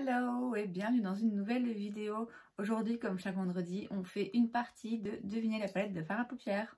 Hello et bienvenue dans une nouvelle vidéo. Aujourd'hui, comme chaque vendredi, on fait une partie de deviner la palette de fard à paupières.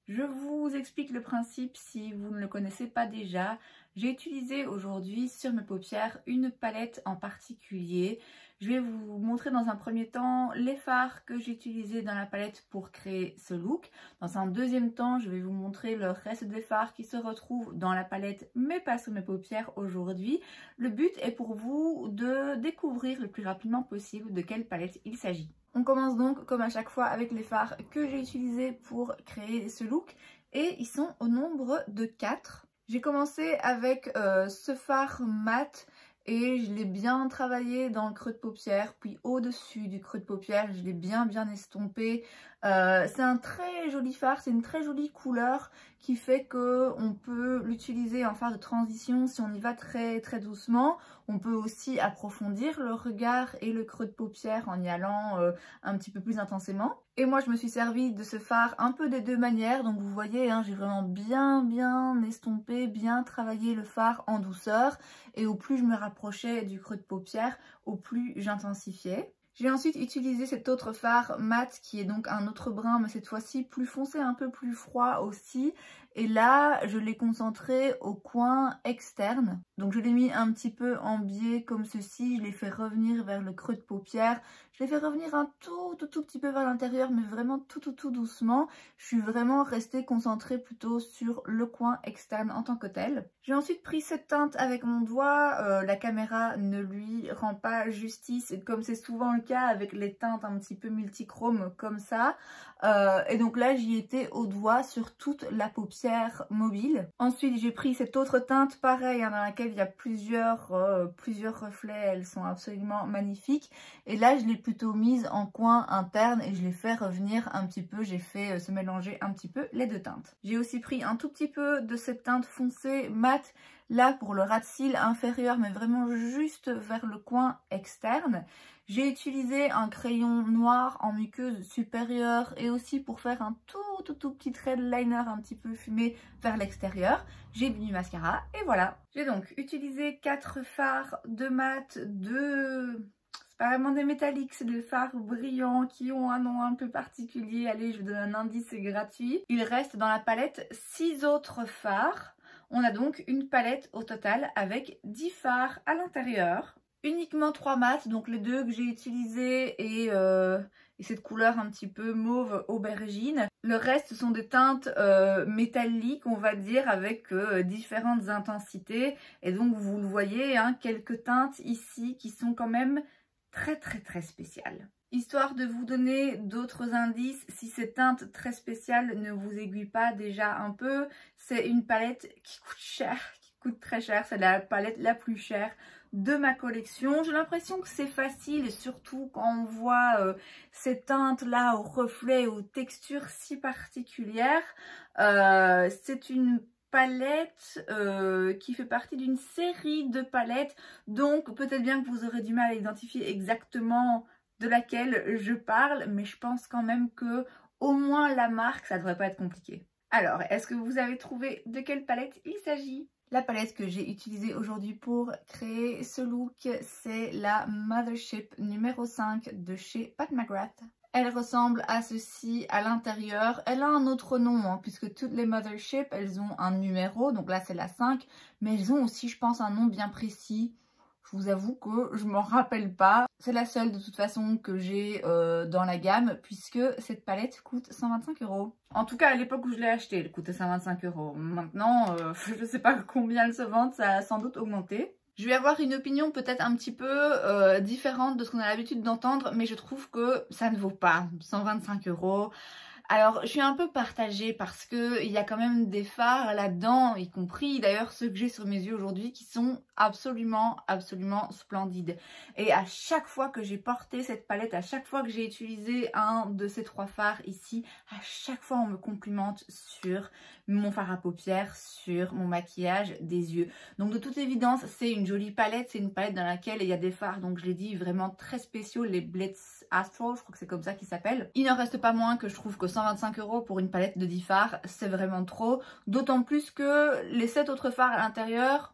Je vous explique le principe si vous ne le connaissez pas déjà. J'ai utilisé aujourd'hui sur mes paupières une palette en particulier. Je vais vous montrer dans un premier temps les fards que j'ai utilisés dans la palette pour créer ce look. Dans un deuxième temps, je vais vous montrer le reste des fards qui se retrouvent dans la palette mais pas sur mes paupières aujourd'hui. Le but est pour vous de découvrir le plus rapidement possible de quelle palette il s'agit. On commence donc comme à chaque fois avec les fards que j'ai utilisés pour créer ce look et ils sont au nombre de 4. J'ai commencé avec ce fard mat et je l'ai bien travaillé dans le creux de paupière, puis au-dessus du creux de paupière, je l'ai bien estompé. C'est un très joli fard, c'est une très jolie couleur qui fait qu'on peut l'utiliser en fard de transition si on y va très doucement. On peut aussi approfondir le regard et le creux de paupière en y allant un petit peu plus intensément. Et moi je me suis servie de ce fard un peu des deux manières, donc vous voyez hein, j'ai vraiment bien estompé, bien travaillé le fard en douceur, et au plus je me rapprochais du creux de paupière, au plus j'intensifiais. J'ai ensuite utilisé cet autre fard mat qui est donc un autre brun mais cette fois-ci plus foncé, un peu plus froid aussi. Et là, je l'ai concentré au coin externe. Donc je l'ai mis un petit peu en biais comme ceci, je l'ai fait revenir vers le creux de paupière. Je l'ai fait revenir un tout petit peu vers l'intérieur mais vraiment tout doucement. Je suis vraiment restée concentrée plutôt sur le coin externe en tant que tel. J'ai ensuite pris cette teinte avec mon doigt. La caméra ne lui rend pas justice comme c'est souvent le cas avec les teintes un petit peu multichromes comme ça. Et donc là j'y étais au doigt sur toute la paupière mobile. Ensuite j'ai pris cette autre teinte pareil hein, dans laquelle il y a plusieurs reflets, elles sont absolument magnifiques. Et là je l'ai plutôt mise en coin interne et je l'ai fait revenir un petit peu, j'ai fait se mélanger un petit peu les deux teintes. J'ai aussi pris un tout petit peu de cette teinte foncée mat là pour le ras de cils inférieur mais vraiment juste vers le coin externe. J'ai utilisé un crayon noir en muqueuse supérieure et aussi pour faire un tout petit trait de liner un petit peu fumé vers l'extérieur. J'ai mis du mascara et voilà. J'ai donc utilisé 4 fards de mat, c'est pas vraiment des métalliques, c'est des fards brillants qui ont un nom un peu particulier. Allez, je vous donne un indice gratuit. Il reste dans la palette 6 autres fards. On a donc une palette au total avec 10 fards à l'intérieur. Uniquement 3 mats, donc les deux que j'ai utilisés et cette couleur un petit peu mauve aubergine. Le reste sont des teintes métalliques, on va dire, avec différentes intensités. Et donc vous le voyez, hein, quelques teintes ici qui sont quand même très spéciales. Histoire de vous donner d'autres indices, si ces teintes très spéciales ne vous aiguillent pas déjà un peu, c'est une palette qui coûte cher, qui coûte très cher. C'est la palette la plus chère de ma collection. J'ai l'impression que c'est facile, surtout quand on voit ces teintes là aux reflets, aux textures si particulières. C'est une palette qui fait partie d'une série de palettes, donc peut-être bien que vous aurez du mal à identifier exactement de laquelle je parle, mais je pense quand même que au moins la marque, ça devrait pas être compliqué. Alors, est-ce que vous avez trouvé de quelle palette il s'agit? La palette que j'ai utilisée aujourd'hui pour créer ce look, c'est la Mothership numéro 5 de chez Pat McGrath. Elle ressemble à ceci à l'intérieur. Elle a un autre nom, hein, puisque toutes les Mothership, elles ont un numéro. Donc là, c'est la 5. Mais elles ont aussi, je pense, un nom bien précis. Je vous avoue que je m'en rappelle pas. C'est la seule de toute façon que j'ai dans la gamme puisque cette palette coûte 125 €. En tout cas à l'époque où je l'ai achetée, elle coûtait 125 €. Maintenant, je sais pas combien elle se vend, ça a sans doute augmenté. Je vais avoir une opinion peut-être un petit peu différente de ce qu'on a l'habitude d'entendre, mais je trouve que ça ne vaut pas 125 €. Alors je suis un peu partagée parce que il y a quand même des fards là-dedans, y compris d'ailleurs ceux que j'ai sur mes yeux aujourd'hui qui sont absolument splendides. Et à chaque fois que j'ai porté cette palette, à chaque fois que j'ai utilisé un de ces 3 fards ici, à chaque fois on me complimente sur mon fard à paupières, sur mon maquillage des yeux. Donc de toute évidence c'est une jolie palette, c'est une palette dans laquelle il y a des fards, donc je l'ai dit, vraiment très spéciaux, les Blitz Astral, je crois que c'est comme ça qu'ils s'appellent. Il n'en reste pas moins que je trouve que 125 € pour une palette de 10 fards, c'est vraiment trop. D'autant plus que les 7 autres fards à l'intérieur,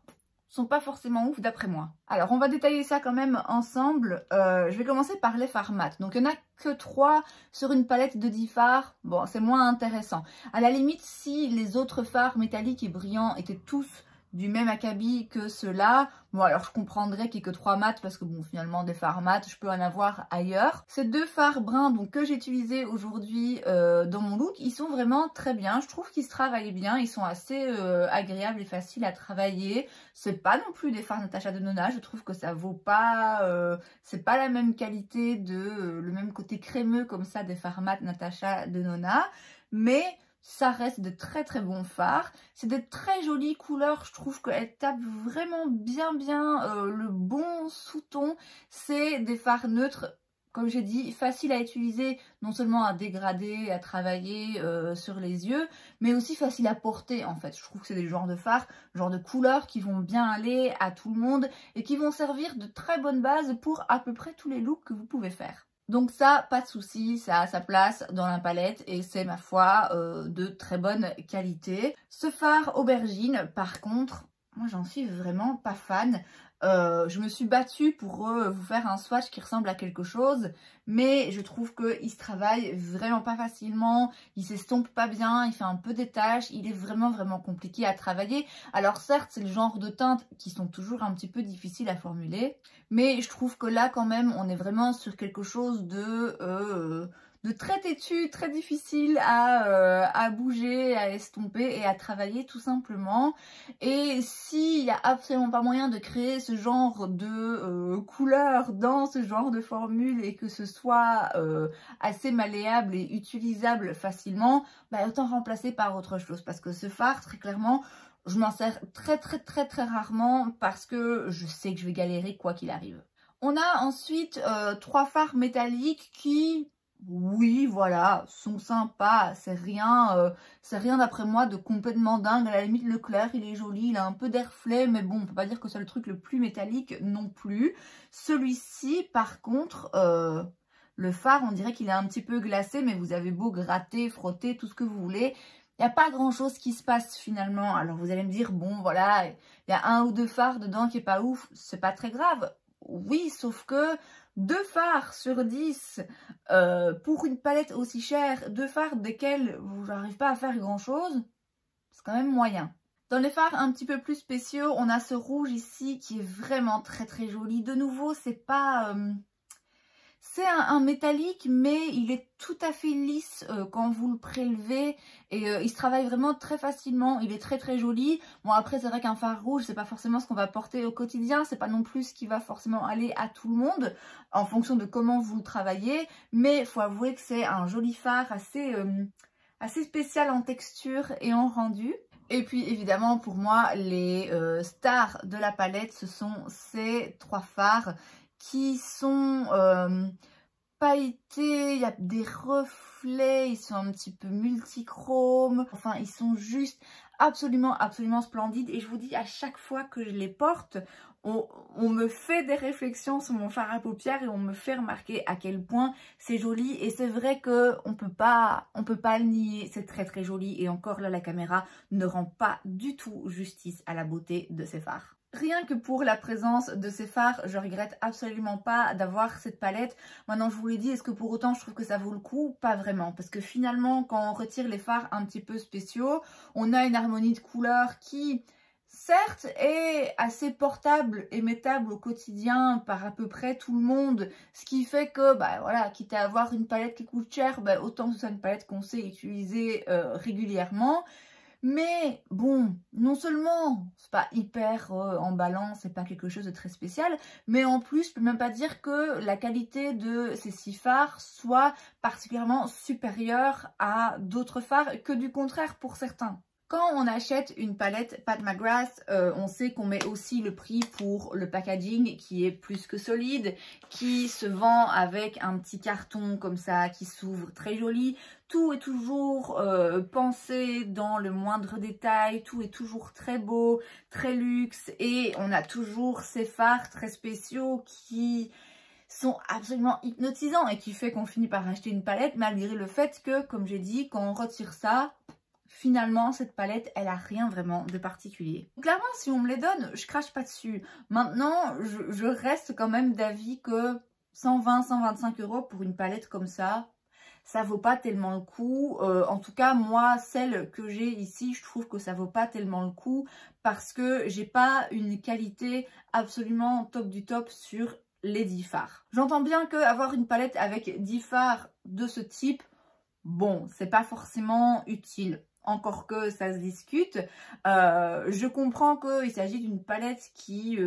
sont pas forcément ouf d'après moi. Alors on va détailler ça quand même ensemble. Je vais commencer par les fards mat. Donc il n'y en a que 3 sur une palette de 10 fards. Bon, c'est moins intéressant. À la limite, si les autres fards métalliques et brillants étaient tous du même acabit que ceux-là, bon alors je comprendrais qu'il n'y ait que 3 mats parce que bon finalement des fards mat je peux en avoir ailleurs. Ces 2 fards bruns donc que j'ai utilisés aujourd'hui dans mon look, ils sont vraiment très bien, je trouve qu'ils se travaillent bien, ils sont assez agréables et faciles à travailler. C'est pas non plus des fards Natasha Denona, je trouve que ça vaut pas, c'est pas la même qualité de le même côté crémeux comme ça des fards mat Natasha Denona, mais ça reste de très très bons fards. C'est des très jolies couleurs, je trouve qu'elles tapent vraiment bien le bon sous-ton. C'est des fards neutres, comme j'ai dit, faciles à utiliser, non seulement à dégrader, à travailler sur les yeux, mais aussi faciles à porter en fait. Je trouve que c'est des genres de fards, genre de couleurs qui vont bien aller à tout le monde et qui vont servir de très bonne base pour à peu près tous les looks que vous pouvez faire. Donc ça, pas de souci, ça a sa place dans la palette et c'est ma foi de très bonne qualité. Ce fard aubergine, par contre, moi j'en suis vraiment pas fan. Je me suis battue pour vous faire un swatch qui ressemble à quelque chose, mais je trouve qu'il se travaille vraiment pas facilement, il s'estompe pas bien, il fait un peu des taches, il est vraiment compliqué à travailler. Alors certes, c'est le genre de teintes qui sont toujours un petit peu difficiles à formuler, mais je trouve que là quand même, on est vraiment sur quelque chose de très têtu, très difficile à bouger, à estomper et à travailler tout simplement. Et s'il n'y a absolument pas moyen de créer ce genre de couleur dans ce genre de formule et que ce soit assez malléable et utilisable facilement, bah, autant remplacer par autre chose. Parce que ce fard, très clairement, je m'en sers très rarement parce que je sais que je vais galérer quoi qu'il arrive. On a ensuite 3 fards métalliques qui... oui, voilà, sont sympas, c'est rien d'après moi de complètement dingue. À la limite, le clair, il est joli, il a un peu d'air frais, mais bon, on peut pas dire que c'est le truc le plus métallique non plus. Celui-ci, par contre, le fard, on dirait qu'il est un petit peu glacé, mais vous avez beau gratter, frotter, tout ce que vous voulez. Il n'y a pas grand chose qui se passe finalement. Alors vous allez me dire, bon voilà, il y a 1 ou 2 fards dedans qui est pas ouf, c'est pas très grave. Oui, sauf que 2 fards sur 10 pour une palette aussi chère, 2 fards desquels vous n'arrivez pas à faire grand chose, c'est quand même moyen. Dans les fards un petit peu plus spéciaux, on a ce rouge ici qui est vraiment très joli. De nouveau, c'est pas... c'est un métallique, mais il est tout à fait lisse quand vous le prélevez et il se travaille vraiment très facilement. Il est très joli. Bon, après, c'est vrai qu'un fard rouge, c'est pas forcément ce qu'on va porter au quotidien. C'est pas non plus ce qui va forcément aller à tout le monde en fonction de comment vous le travaillez. Mais il faut avouer que c'est un joli fard assez spécial en texture et en rendu. Et puis évidemment pour moi les stars de la palette, ce sont ces 3 fards qui sont pailletés, il y a des reflets, ils sont un petit peu multichromes, enfin ils sont juste absolument splendides. Et je vous dis, à chaque fois que je les porte, on me fait des réflexions sur mon fard à paupières et on me fait remarquer à quel point c'est joli. Et c'est vrai que on peut pas le nier, c'est très joli. Et encore là, la caméra ne rend pas du tout justice à la beauté de ces fards. Rien que pour la présence de ces fards, je regrette absolument pas d'avoir cette palette. Maintenant, je vous l'ai dit, est-ce que pour autant je trouve que ça vaut le coup? Pas vraiment, parce que finalement, quand on retire les fards un petit peu spéciaux, on a une harmonie de couleurs qui, certes, est assez portable et mettable au quotidien par à peu près tout le monde, ce qui fait que, bah voilà, quitte à avoir une palette qui coûte cher, bah, autant que ce soit une palette qu'on sait utiliser régulièrement. Mais bon, non seulement c'est pas hyper emballant, c'est pas quelque chose de très spécial, mais en plus je peux même pas dire que la qualité de ces 6 fards soit particulièrement supérieure à d'autres fards, que du contraire pour certains. Quand on achète une palette Pat McGrath, on sait qu'on met aussi le prix pour le packaging qui est plus que solide, qui se vend avec un petit carton comme ça qui s'ouvre très joli. Tout est toujours pensé dans le moindre détail, tout est toujours très beau, très luxe et on a toujours ces fards très spéciaux qui sont absolument hypnotisants et qui fait qu'on finit par acheter une palette malgré le fait que, comme j'ai dit, quand on retire ça, finalement, cette palette, elle a rien vraiment de particulier. Clairement, si on me les donne, je crache pas dessus. Maintenant, je reste quand même d'avis que 120-125 € pour une palette comme ça vaut pas tellement le coup. En tout cas, moi, celle que j'ai ici, je trouve que ça vaut pas tellement le coup parce que j'ai pas une qualité absolument top du top sur les 10 fards. J'entends bien qu'avoir une palette avec 10 fards de ce type, bon, c'est pas forcément utile. Encore que ça se discute. Je comprends qu'il s'agit d'une palette qui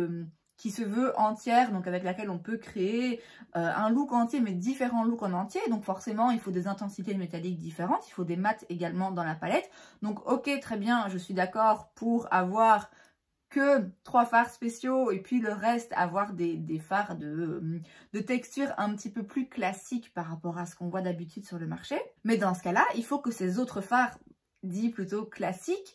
se veut entière, donc avec laquelle on peut créer un look entier, mais différents looks en entier. Donc forcément, il faut des intensités métalliques différentes, il faut des mats également dans la palette. Donc ok, très bien, je suis d'accord pour avoir que 3 fards spéciaux et puis le reste avoir des fards de texture un petit peu plus classique par rapport à ce qu'on voit d'habitude sur le marché. Mais dans ce cas-là, il faut que ces autres fards dits plutôt classiques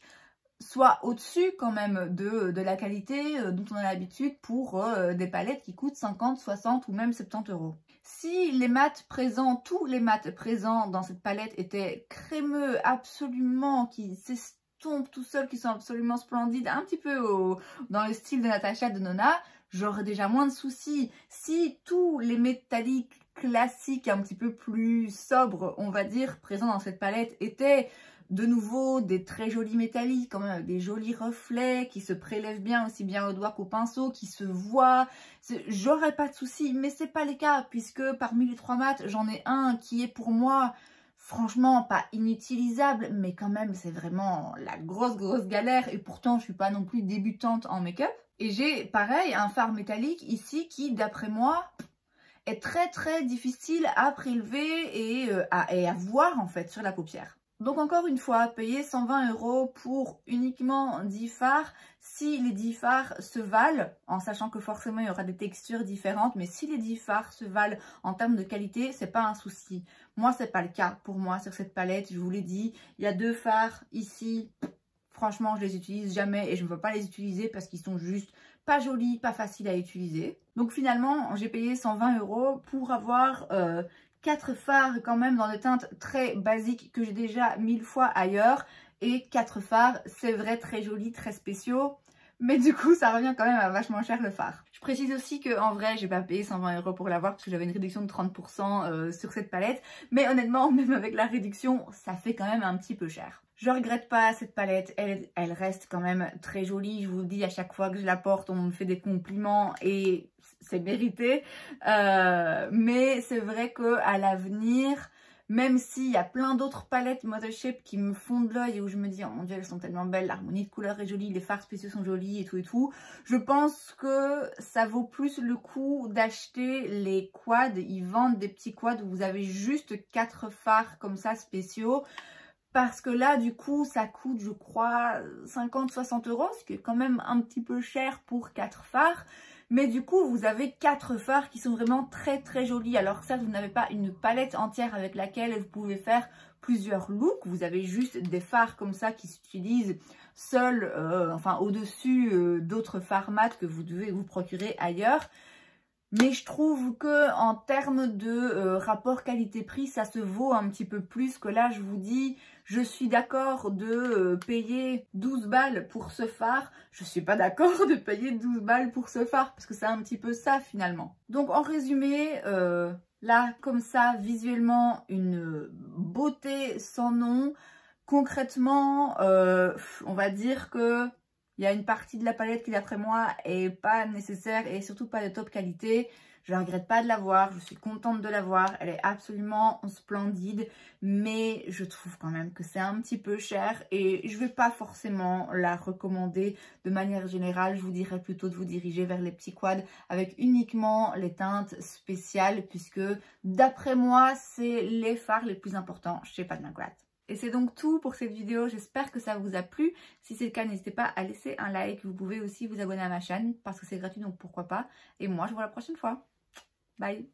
soit au-dessus quand même de la qualité dont on a l'habitude pour des palettes qui coûtent 50, 60 ou même 70 €. Si les mats présents, tous les mats présents dans cette palette étaient crémeux absolument, qui s'estompent tout seuls, qui sont absolument splendides, un petit peu dans le style de Natasha Denona, j'aurais déjà moins de soucis. Si tous les métalliques classiques un petit peu plus sobres, on va dire, présents dans cette palette étaient de nouveau des très jolis métalliques, quand même avec des jolis reflets qui se prélèvent bien aussi bien au doigt qu'au pinceau, qui se voient, j'aurais pas de soucis, mais c'est pas le cas puisque parmi les 3 mats, j'en ai un qui est pour moi franchement pas inutilisable, mais quand même c'est vraiment la grosse galère et pourtant je suis pas non plus débutante en make-up. Et j'ai pareil un fard métallique ici qui d'après moi est très difficile à prélever et à voir en fait sur la paupière. Donc encore une fois, payer 120 € pour uniquement 10 fards, si les 10 fards se valent, en sachant que forcément il y aura des textures différentes, mais si les 10 fards se valent en termes de qualité, c'est pas un souci. Moi, c'est pas le cas pour moi sur cette palette, je vous l'ai dit, il y a 2 fards ici, franchement je les utilise jamais et je ne veux pas les utiliser parce qu'ils sont juste pas jolis, pas faciles à utiliser. Donc finalement, j'ai payé 120 € pour avoir 4 fards quand même dans des teintes très basiques que j'ai déjà 1000 fois ailleurs. Et 4 fards, c'est vrai, très jolis, très spéciaux. Mais du coup, ça revient quand même à vachement cher le fard. Je précise aussi qu'en vrai, j'ai pas payé 120 € pour l'avoir parce que j'avais une réduction de 30% sur cette palette. Mais honnêtement, même avec la réduction, ça fait quand même un petit peu cher. Je regrette pas cette palette, elle reste quand même très jolie. Je vous le dis, à chaque fois que je la porte, on me fait des compliments et c'est mérité. Mais c'est vrai qu'à l'avenir, même s'il y a plein d'autres palettes Mothership qui me font de l'œil et où je me dis oh mon dieu elles sont tellement belles, l'harmonie de couleurs est jolie, les fards spéciaux sont jolis et tout, je pense que ça vaut plus le coup d'acheter les quads. Ils vendent des petits quads où vous avez juste 4 fards comme ça spéciaux. Parce que là, du coup, ça coûte, je crois, 50-60 €, ce qui est quand même un petit peu cher pour 4 fards. Mais du coup, vous avez 4 fards qui sont vraiment très jolis. Alors ça, vous n'avez pas une palette entière avec laquelle vous pouvez faire plusieurs looks. Vous avez juste des fards comme ça qui s'utilisent seuls, enfin au-dessus d'autres fards mat que vous devez vous procurer ailleurs. Mais je trouve que en termes de rapport qualité-prix, ça se vaut un petit peu plus que là. Je vous dis, je suis d'accord de payer 12 balles pour ce fard. Je suis pas d'accord de payer 12 balles pour ce fard parce que c'est un petit peu ça finalement. Donc en résumé, là comme ça, visuellement, une beauté sans nom. Concrètement, on va dire que il y a une partie de la palette qui, d'après moi, est pas nécessaire et surtout pas de top qualité. Je ne regrette pas de l'avoir, je suis contente de l'avoir. Elle est absolument splendide, mais je trouve quand même que c'est un petit peu cher et je ne vais pas forcément la recommander de manière générale. Je vous dirais plutôt de vous diriger vers les petits quads avec uniquement les teintes spéciales puisque, d'après moi, c'est les fards les plus importants chez Pat McGrath. Et c'est donc tout pour cette vidéo, j'espère que ça vous a plu. Si c'est le cas, n'hésitez pas à laisser un like. Vous pouvez aussi vous abonner à ma chaîne parce que c'est gratuit, donc pourquoi pas. Et moi, je vous vois la prochaine fois. Bye!